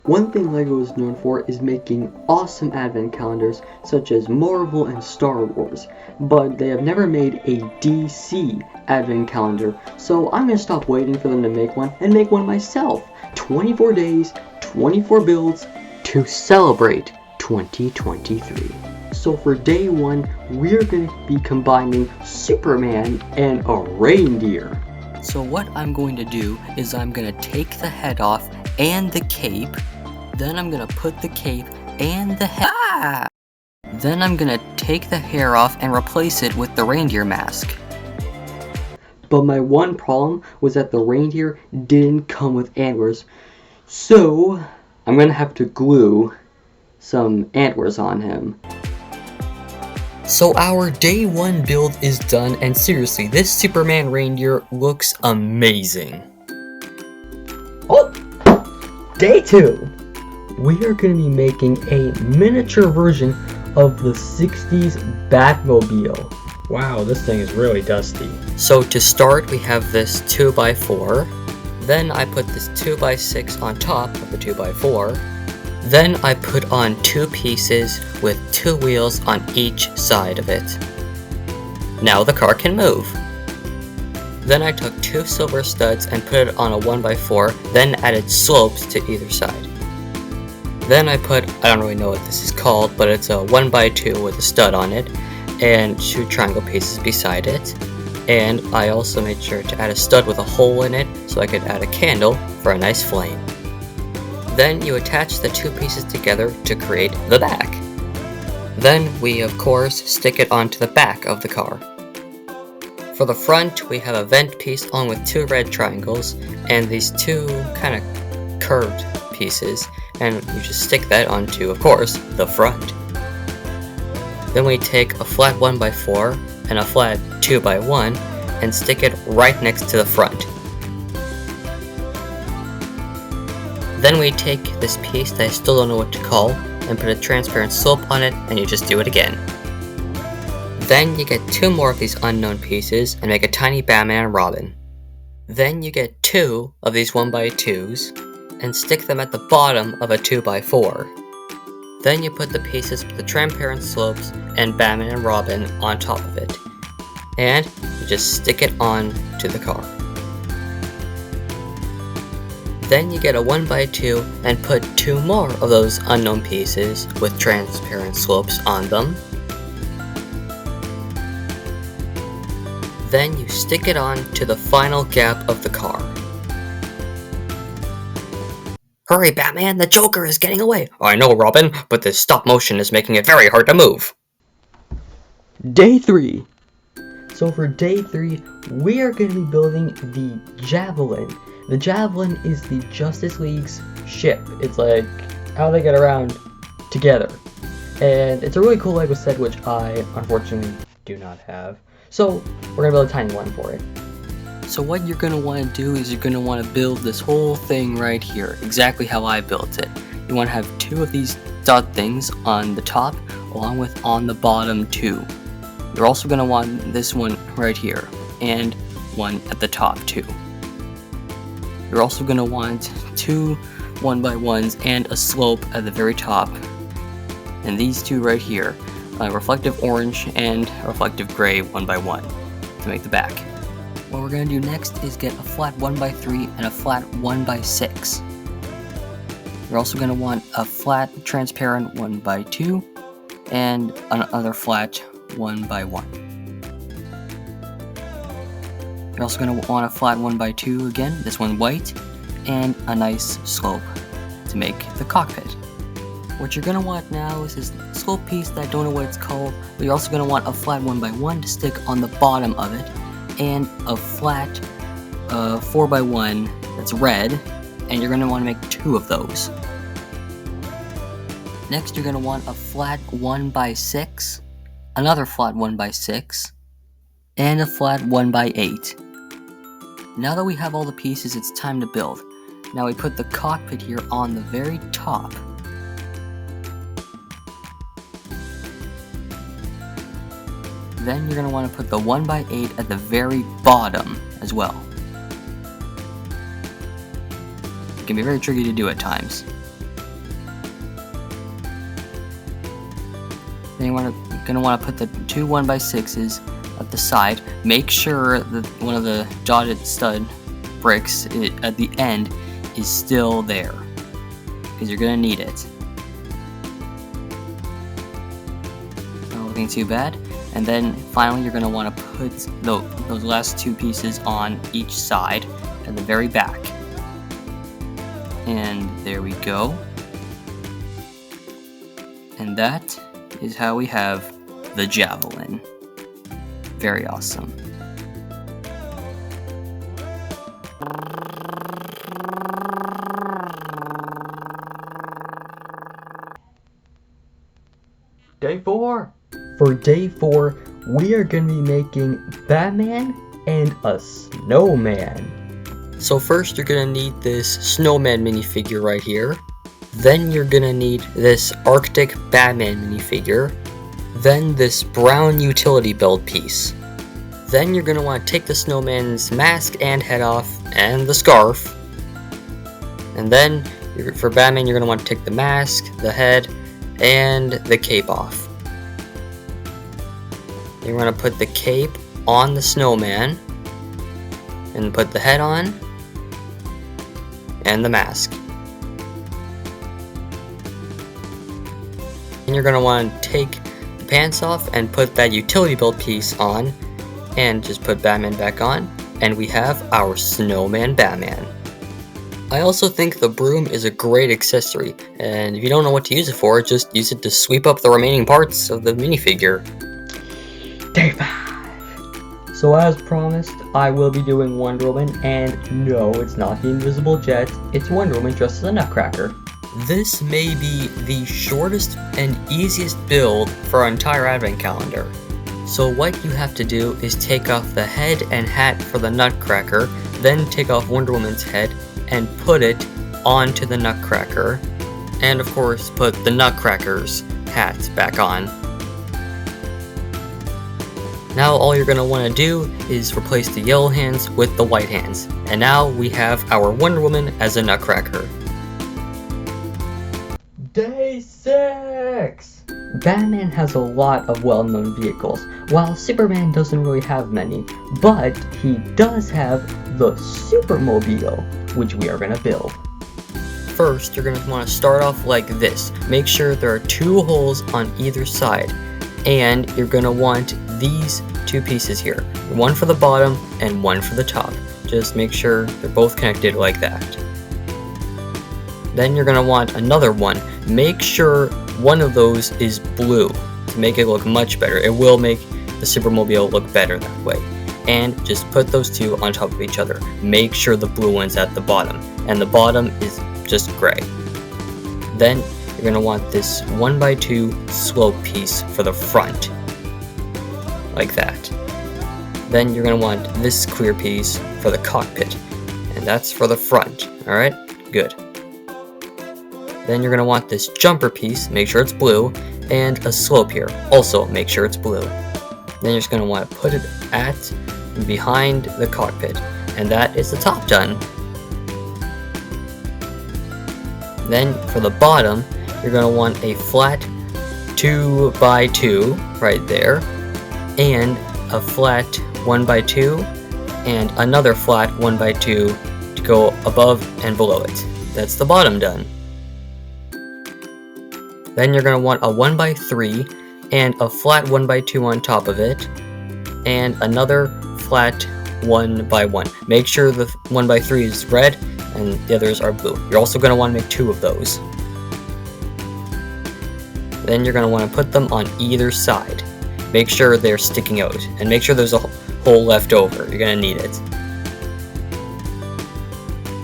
One thing LEGO is known for is making awesome advent calendars such as Marvel and Star Wars, but they have never made a DC advent calendar, so I'm going to stop waiting for them to make one and make one myself. 24 days, 24 builds to celebrate 2023. So for day one, we're going to be combining Superman and a reindeer. So what I'm going to do is I'm going to take the head off and the cape, then I'm going to put the cape and the head. Then I'm going to take the hair off and replace it with the reindeer mask. But my one problem was that the reindeer didn't come with antlers, so I'm going to have to glue some antlers on him. So our day one build is done, and seriously, this Superman reindeer looks amazing. Oh! Day two! We are going to be making a miniature version of the 60s Batmobile. Wow, this thing is really dusty. So to start, we have this 2x4. Then I put this 2x6 on top of the 2x4. Then I put on 2 pieces with 2 wheels on each side of it. Now the car can move. Then I took 2 silver studs and put it on a 1x4, then added slopes to either side. Then I put, I don't really know what this is called, but it's a 1x2 with a stud on it, and 2 triangle pieces beside it. And I also made sure to add a stud with a hole in it, so I could add a candle for a nice flame. Then you attach the 2 pieces together to create the back. Then we of course stick it onto the back of the car. For the front, we have a vent piece along with 2 red triangles and these 2 kind of curved pieces, and you just stick that onto, of course, the front. Then we take a flat 1x4 and a flat 2x1 and stick it right next to the front. Then we take this piece that I still don't know what to call and put a transparent slope on it, and you just do it again. Then you get 2 more of these unknown pieces and make a tiny Batman and Robin. Then you get 2 of these 1x2s and stick them at the bottom of a 2x4. Then you put the pieces with the transparent slopes and Batman and Robin on top of it. And you just stick it on to the car. Then you get a 1x2 and put 2 more of those unknown pieces with transparent slopes on them. Then you stick it on to the final gap of the car. Hurry, Batman, the Joker is getting away! I know, Robin, but this stop motion is making it very hard to move. Day 3. So for day 3, we are going to be building the Javelin. The Javelin is the Justice League's ship. It's like how they get around together. And it's a really cool LEGO set, which I unfortunately do not have. So we're going to build a tiny one for it. So what you're going to want to do is you're going to want to build this whole thing right here, exactly how I built it. You want to have 2 of these dot things on the top, along with on the bottom 2. You're also going to want this one right here, and one at the top too. You're also going to want 2 1x1s and a slope at the very top. And these 2 right here, a reflective orange and a reflective gray 1x1 to make the back. What we're going to do next is get a flat 1x3 and a flat 1x6. You're also going to want a flat transparent 1x2 and another flat 1x1. You're also going to want a flat 1x2 again, this one white, and a nice slope to make the cockpit. What you're going to want now is this slope piece that I don't know what it's called, but you're also going to want a flat 1x1 to stick on the bottom of it, and a flat 4x1 that's red, and you're going to want to make 2 of those. Next, you're going to want a flat 1x6, another flat 1x6, and a flat 1x8. Now that we have all the pieces, it's time to build. Now we put the cockpit here on the very top. Then you're going to want to put the 1x8 at the very bottom as well. It can be very tricky to do at times. Then you're gonna want to put the two 1x6s at the side. Make sure that one of the dotted stud bricks at the end is still there, because you're gonna need it. Not looking too bad. And then finally you're gonna want to put those last two pieces on each side at the very back. And there we go. And that is how we have the javelin. Very awesome. Day 4. For day 4, we are going to be making Batman and a snowman. So first you're gonna need this snowman minifigure right here. Then you're gonna need this Arctic Batman minifigure. Then this brown utility belt piece. Then you're gonna want to take the snowman's mask and head off, and the scarf. And then for Batman you're gonna want to take the mask, the head, and the cape off. You're gonna put the cape on the snowman, and put the head on, and the mask. And you're gonna want to take the pants off and put that utility belt piece on, and just put Batman back on, and we have our snowman Batman. I also think the broom is a great accessory, and if you don't know what to use it for, just use it to sweep up the remaining parts of the minifigure. Day 5. So as promised, I will be doing Wonder Woman, and no, it's not the Invisible Jet, it's Wonder Woman dressed as a Nutcracker. This may be the shortest and easiest build for our entire advent calendar. So what you have to do is take off the head and hat for the Nutcracker, then take off Wonder Woman's head and put it onto the Nutcracker, and of course put the Nutcracker's hat back on. Now all you're going to want to do is replace the yellow hands with the white hands. And now we have our Wonder Woman as a Nutcracker. Day 6! Batman has a lot of well-known vehicles, while Superman doesn't really have many. But he does have the Supermobile, which we are going to build. First, you're going to want to start off like this. Make sure there are 2 holes on either side. And you're going to want these 2 pieces here, one for the bottom and one for the top. Just make sure they're both connected like that. Then you're going to want another one. Make sure one of those is blue to make it look much better. It will make the Supermobile look better that way. And just put those 2 on top of each other. Make sure the blue one's at the bottom, and the bottom is just gray. Then you're going to want this 1x2 slope piece for the front, like that. Then you're going to want this clear piece for the cockpit, and that's for the front. Alright, good. Then you're going to want this jumper piece, make sure it's blue, and a slope here, also make sure it's blue. Then you're just going to want to put it at behind the cockpit, and that is the top done. Then for the bottom, you're going to want a flat 2x2 right there, and a flat 1x2, and another flat 1x2 to go above and below it. That's the bottom done. Then you're going to want a 1x3 and a flat 1x2 on top of it, and another flat 1x1. Make sure the 1x3 is red and the others are blue. You're also going to want to make 2 of those. Then you're going to want to put them on either side. Make sure they're sticking out, and make sure there's a hole left over. You're going to need it.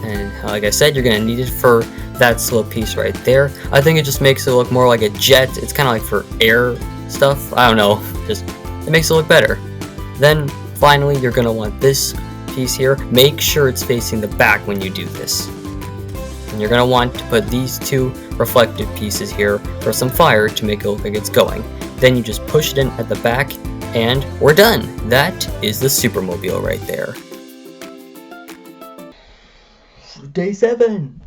And like I said, you're going to need it for that slope piece right there. I think it just makes it look more like a jet. It's kind of like for air stuff. I don't know. Just it makes it look better. Then finally, you're going to want this piece here. Make sure it's facing the back when you do this. And you're going to want to put these 2 reflective pieces here for some fire to make it look like it's going. Then you just push it in at the back, and we're done. That is the Supermobile right there. Day 7!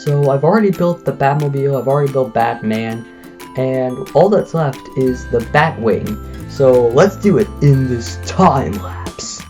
So I've already built the Batmobile, I've already built Batman, And all that's left is the Batwing. So let's do it in this time lapse.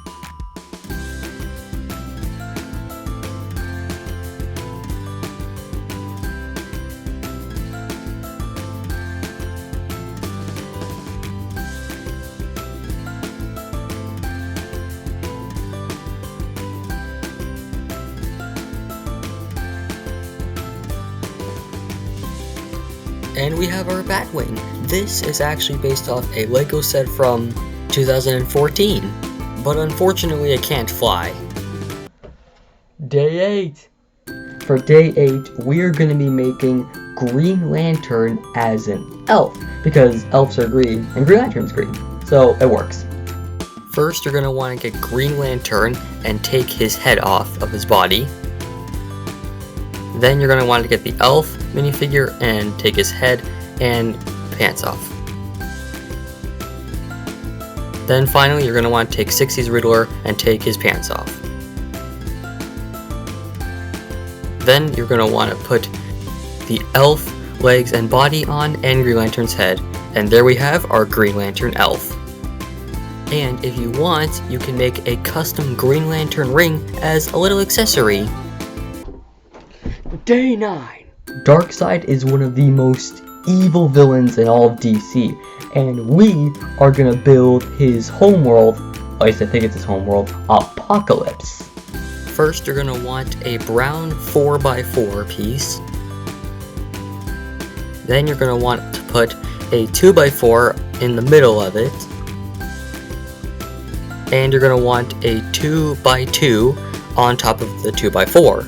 And we have our Batwing. This is actually based off a Lego set from 2014, but unfortunately it can't fly. Day 8. For day 8, we're going to be making Green Lantern as an elf, because elves are green and Green Lantern's green, so it works. First, you're going to want to get Green Lantern and take his head off of his body. Then you're going to want to get the elf minifigure and take his head and pants off. Then finally, you're going to want to take 60's Riddler and take his pants off. Then you're going to want to put the elf legs and body on and Green Lantern's head. And there we have our Green Lantern elf. And if you want, you can make a custom Green Lantern ring as a little accessory. Day 9. Darkseid is one of the most evil villains in all of DC, and we are gonna build his homeworld, at least I think it's his homeworld, Apocalypse. First, you're gonna want a brown 4x4 piece. Then you're gonna want to put a 2x4 in the middle of it. And you're gonna want a 2x2 on top of the 2x4.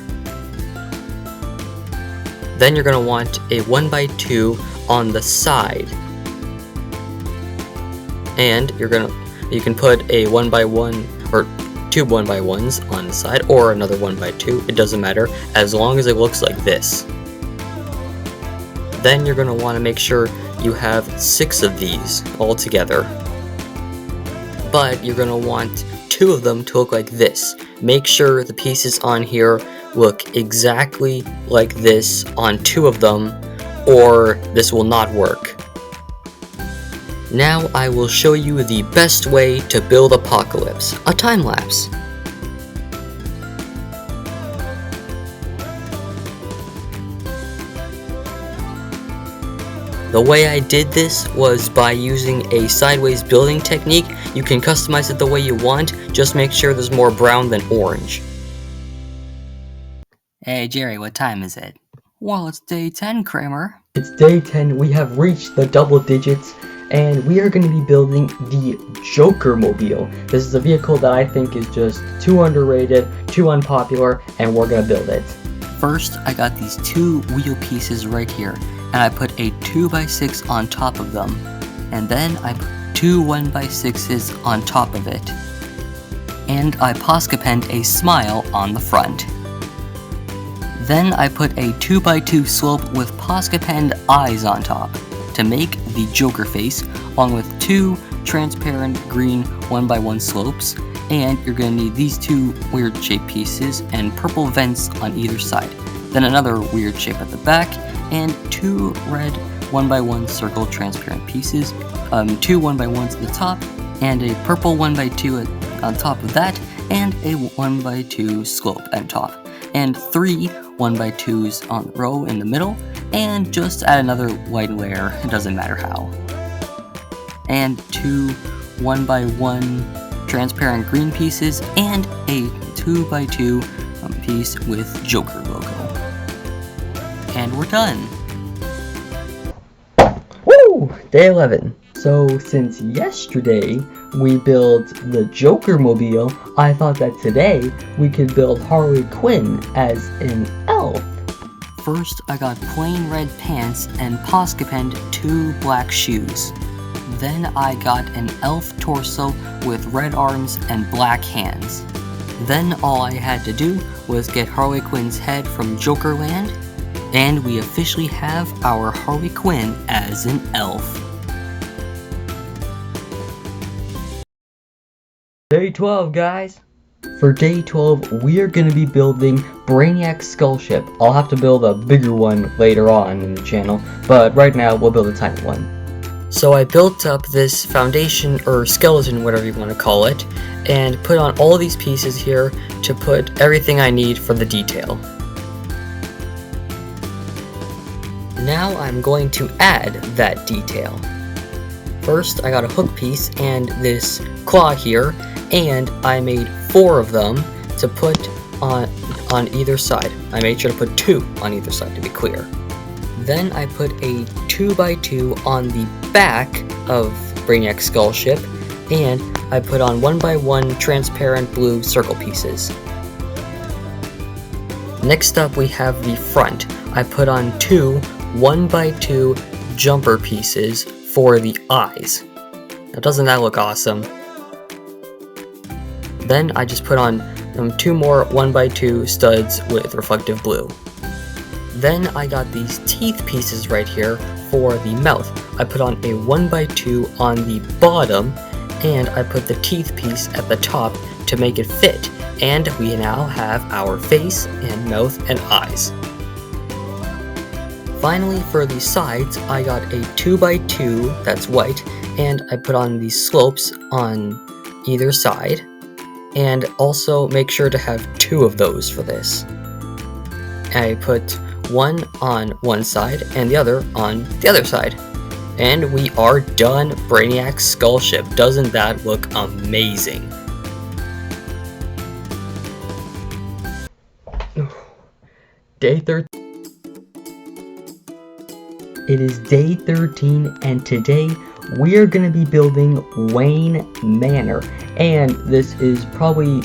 Then you're going to want a 1x2 on the side. And you can put a 1x1 or 2 1x1s on the side or another 1x2, it doesn't matter, as long as it looks like this. Then you're going to want to make sure you have 6 of these all together. But you're going to want 2 of them to look like this. Make sure the pieces on here look exactly like this on 2 of them, or this will not work. Now I will show you the best way to build Apocalypse, a time lapse. The way I did this was by using a sideways building technique. You can customize it the way you want, just make sure there's more brown than orange. Hey Jerry, what time is it? Well, it's day 10, Kramer. It's day 10, we have reached the double digits, and we are going to be building the Joker Mobile. This is a vehicle that I think is just too underrated, too unpopular, and we're going to build it. First, I got these 2 wheel pieces right here, and I put a 2x6 on top of them. And then I put 2 1x6s on top of it. And I Posca penned a smile on the front. Then I put a 2x2 slope with Posca penned eyes on top to make the Joker face, along with 2 transparent green 1x1 slopes, and you're going to need these 2 weird shaped pieces and purple vents on either side. Then another weird shape at the back, and 2 red 1x1 circle transparent pieces, 2 1x1s at the top, and a purple 1x2 on top of that, and a 1x2 slope on top, and 3 1x2s on the row in the middle, and just add another white layer, it doesn't matter how. And 2 1x1 transparent green pieces, and a 2x2 piece with Joker logo. And we're done! Woo! Day 11. So, since yesterday we built the Joker Mobile, I thought that today we could build Harley Quinn as an elf. First, I got plain red pants and Posca penned 2 black shoes. Then I got an elf torso with red arms and black hands. Then all I had to do was get Harley Quinn's head from Jokerland, and we officially have our Harley Quinn as an elf. Day 12, guys. For day 12, we are going to be building Brainiac's skull ship. I'll have to build a bigger one later on in the channel, but right now we'll build a tiny one. So I built up this foundation, or skeleton, whatever you want to call it, and put on all these pieces here to put everything I need for the detail. Now I'm going to add that detail. First, I got a hook piece and this claw here, and I made 4 of them to put on either side. I made sure to put 2 on either side to be clear. Then I put a 2x2 on the back of Brainiac's skull ship, and I put on 1x1 transparent blue circle pieces. Next up we have the front. I put on 2 1x2 jumper pieces for the eyes. Now doesn't that look awesome? Then I just put on 2 more 1x2 studs with reflective blue. Then I got these teeth pieces right here for the mouth. I put on a 1x2 on the bottom, and I put the teeth piece at the top to make it fit, and we now have our face and mouth and eyes. Finally, for the sides, I got a 2x2 that's white, and I put on these slopes on either side, and also make sure to have 2 of those for this. I put one on one side and the other on the other side. And we are done Brainiac's skull ship. Doesn't that look amazing? Day 13. It is day 13, and today we are going to be building Wayne Manor, and this is possibly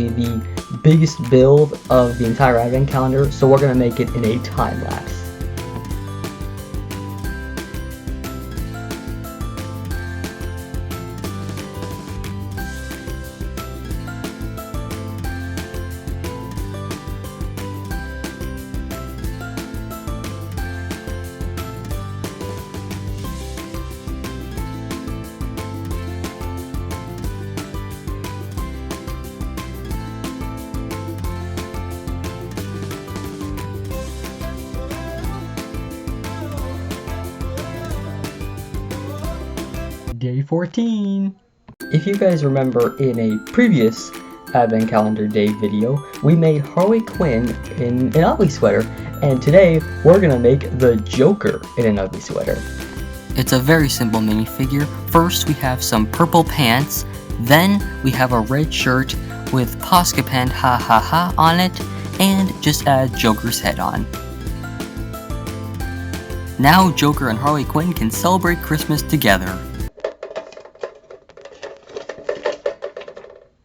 the biggest build of the entire advent calendar, so we're going to make it in a time lapse. Day 14. If you guys remember, in a previous advent calendar day video, we made Harley Quinn in an ugly sweater, and today we're gonna make the Joker in an ugly sweater. It's a very simple minifigure. First we have some purple pants, then we have a red shirt with Posca Pen ha ha ha on it, and just add Joker's head on. Now Joker and Harley Quinn can celebrate Christmas together.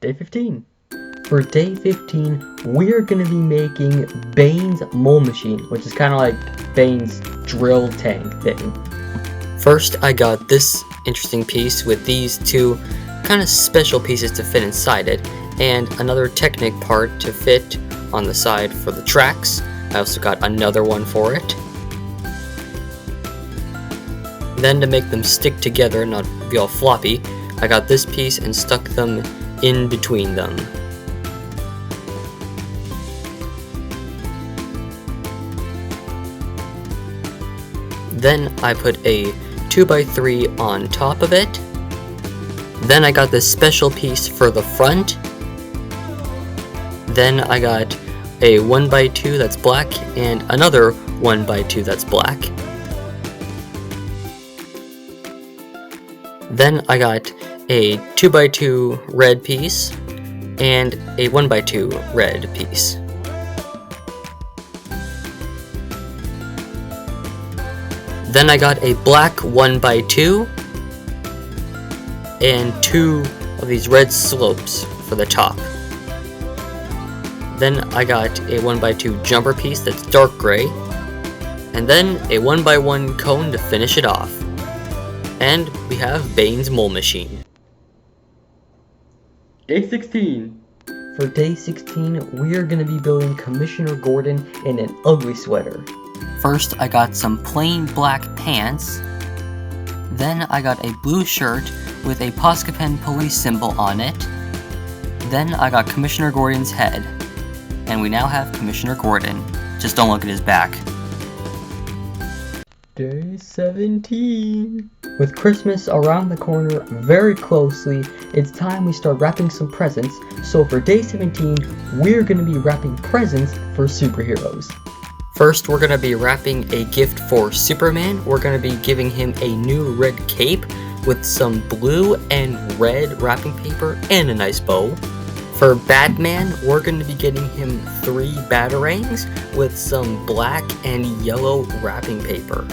Day 15. For day 15, we're going to be making Bane's mole machine, which is kind of like Bane's drill tank thing. First, I got this interesting piece with these 2 kind of special pieces to fit inside it, and another Technic part to fit on the side for the tracks. I also got another one for it. Then to make them stick together and not be all floppy, I got this piece and stuck them in between them. Then I put a 2x3 on top of it. Then I got this special piece for the front. Then I got a 1x2 that's black and another 1x2 that's black. Then I got a 2x2 red piece and a 1x2 red piece. Then I got a black 1x2 and 2 of these red slopes for the top. Then I got a 1x2 jumper piece that's dark gray, and then a 1x1 cone to finish it off. And we have Bane's mole machine. Day 16. For day 16, we are going to be building Commissioner Gordon in an ugly sweater. First, I got some plain black pants. Then I got a blue shirt with a Posca Pen police symbol on it. Then I got Commissioner Gordon's head. And we now have Commissioner Gordon. Just don't look at his back. Day 17. With Christmas around the corner very closely, it's time we start wrapping some presents. So for day 17, we're going to be wrapping presents for superheroes. First, we're going to be wrapping a gift for Superman. We're going to be giving him a new red cape with some blue and red wrapping paper and a nice bow. For Batman, we're going to be getting him 3 batarangs with some black and yellow wrapping paper.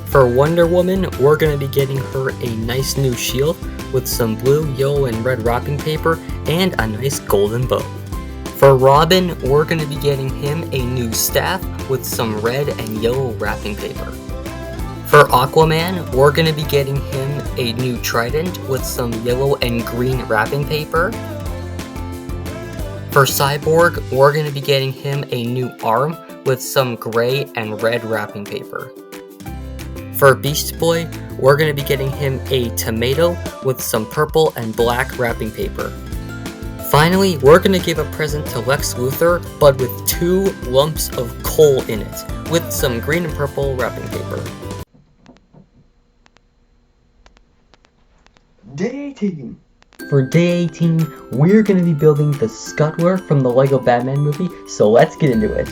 For Wonder Woman, we're going to be getting her a nice new shield with some blue, yellow, and red wrapping paper and a nice golden bow. For Robin, we're going to be getting him a new staff with some red and yellow wrapping paper. For Aquaman, we're going to be getting him a new trident with some yellow and green wrapping paper. For Cyborg, we're going to be getting him a new arm with some gray and red wrapping paper. For Beast Boy, we're going to be getting him a tomato with some purple and black wrapping paper. Finally, we're going to give a present to Lex Luthor, but with 2 lumps of coal in it, with some green and purple wrapping paper. Day 18. For day 18, we're going to be building the Scuttler from the Lego Batman movie, so let's get into it.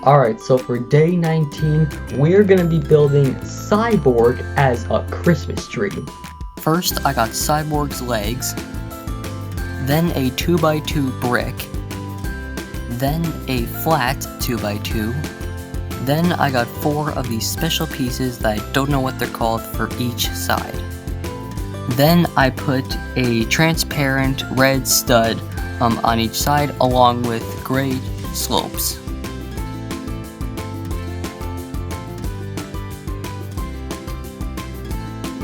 Alright, so for day 19, we're going to be building Cyborg as a Christmas tree. First, I got Cyborg's legs, then a 2x2 brick, then a flat 2x2, then I got 4 of these special pieces that I don't know what they're called for each side. Then I put a transparent red stud on each side along with gray slopes.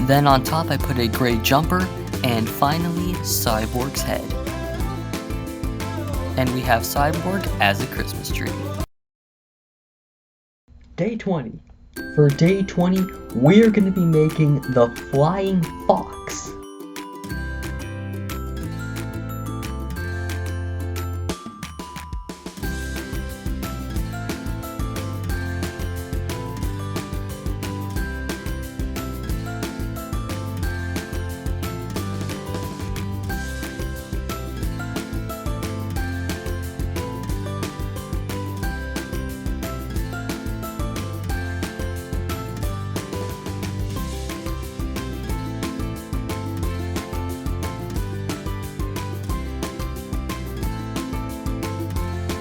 Then on top I put a gray jumper, and finally Cyborg's head. And we have Cyborg as a Christmas tree. Day 20. For day 20, we're going to be making the Flying Fox.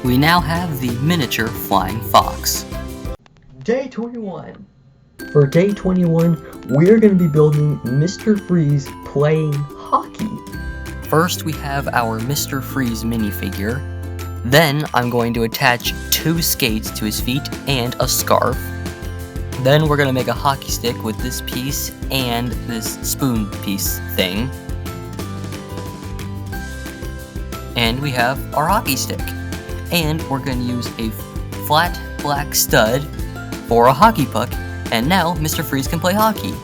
We now have the miniature flying fox. Day 21. For day 21, we're going to be building Mr. Freeze playing hockey. First we have our Mr. Freeze minifigure. Then I'm going to attach 2 skates to his feet and a scarf. Then we're going to make a hockey stick with this piece and this spoon piece thing. And we have our hockey stick. And we're going to use a flat black stud for a hockey puck, and now Mr. Freeze can play hockey.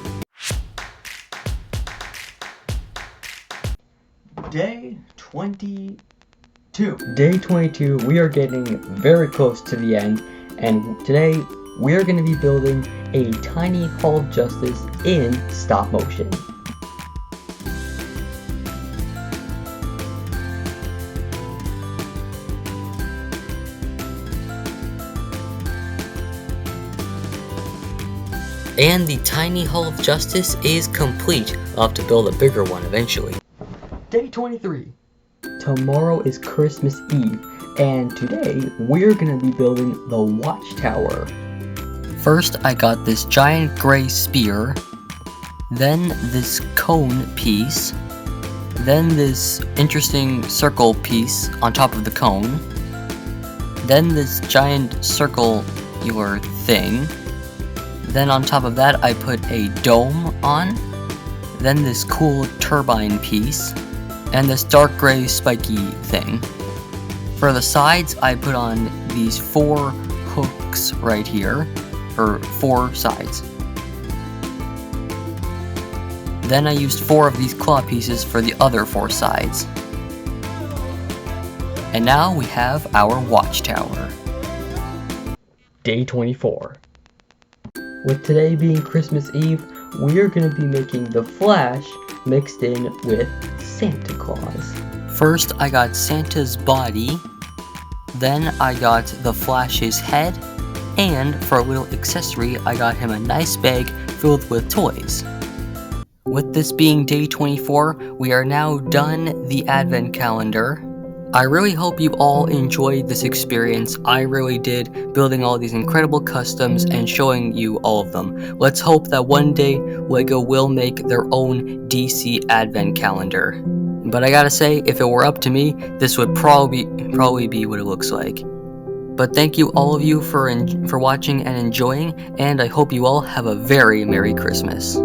Day 22. Day 22, we are getting very close to the end, and today we are going to be building a tiny Hall of Justice in stop motion. And the tiny Hall of Justice is complete. I'll have to build a bigger one eventually. Day 23. Tomorrow is Christmas Eve, and today we're gonna be building the watchtower. First, I got this giant gray spear, then this cone piece, then this interesting circle piece on top of the cone, then this giant circular thing, then on top of that I put a dome on, then this cool turbine piece, and this dark gray spiky thing. For the sides, I put on these 4 hooks right here, or 4 sides. Then I used 4 of these claw pieces for the other 4 sides. And now we have our watchtower. Day 24. With today being Christmas Eve, we are going to be making the Flash mixed in with Santa Claus. First, I got Santa's body, then I got the Flash's head, and for a little accessory, I got him a nice bag filled with toys. With this being day 24, we are now done the advent calendar. I really hope you all enjoyed this experience. I really did, building all these incredible customs and showing you all of them. Let's hope that one day LEGO will make their own DC advent calendar. But I gotta say, if it were up to me, this would probably be what it looks like. But thank you all of you for watching and enjoying, and I hope you all have a very Merry Christmas.